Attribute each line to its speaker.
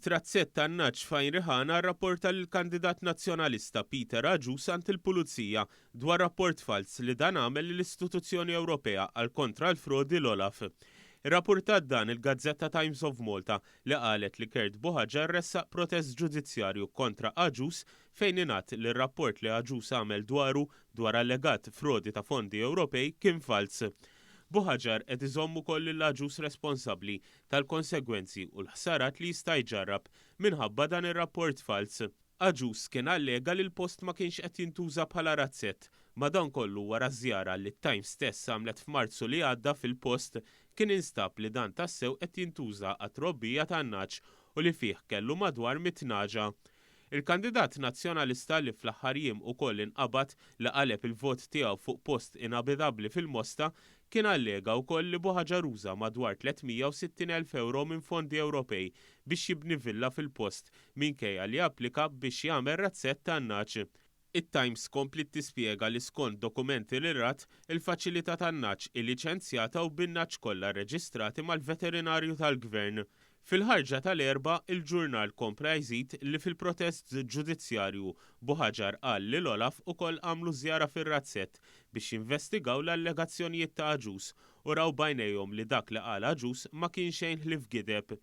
Speaker 1: It-trazzett tan-naċ fajn riħana rrapporta lill-kandidat nazzjonalista Peter Aġus ant il-Pulizija dwar rapport fals li dan għamel l-Istituzzjoni Ewropea għal kontra l-frodi l-Olaf. Irrapportat dan il-Gazzetta Times of Malta li qalet li Kurt Buħaġar ressaq protest ġudizzjarju kontra Aġus fejn ingħad li r-rapport li Aġus għamel dwar allegat frodi ta' fondi Ewropej kien fals. Buħaġar qed iżomm ukoll l-Aġus responsabbli tal-konsegwenzi u l-ħsarat li jista' jġarrab minħabba dan ir-rapport fals. Aġus kien allega li l-post ma kienx qed jintuża bħala razzett, madankollu wara żjara li t-Times stess għamlet f'Marzu li għadda fil-post kien instab li dan tassew qed jintuża għat-trobbija tan-naċ u li fih kellu madwar 100 naġa. Il-kandidat nazzjonalista li fl-aħħar jiem ukoll inqabad li qaleb il-vot tiegħu fuq post inabidabbli fil-Mosta kien allega wkoll li Buħaġar uża madwar 360,000 euro minn fondi Ewropej biex jibni villa fil-post minkejja li applika biex jagħmel razzett tan-naċ. It-Times kompli tispjega li skont dokumenti li rat il-faċilità tan-naċ il-liċenzjata u bin-naċ kollha rreġistrati mal-veterinarju tal-Gvern. Fil-ħarġa tal-erba, il-ġurnal kompra jżid li fil-protest ġudizzjarju Buħaġar qal li l-Olaf ukoll għamlu żjara fir-razzett biex jinvestigaw l-allegazzjonijiet ta' Aġus u raw bajnejhom li dak li qal Aġus ma kien xejn ħlief gideb.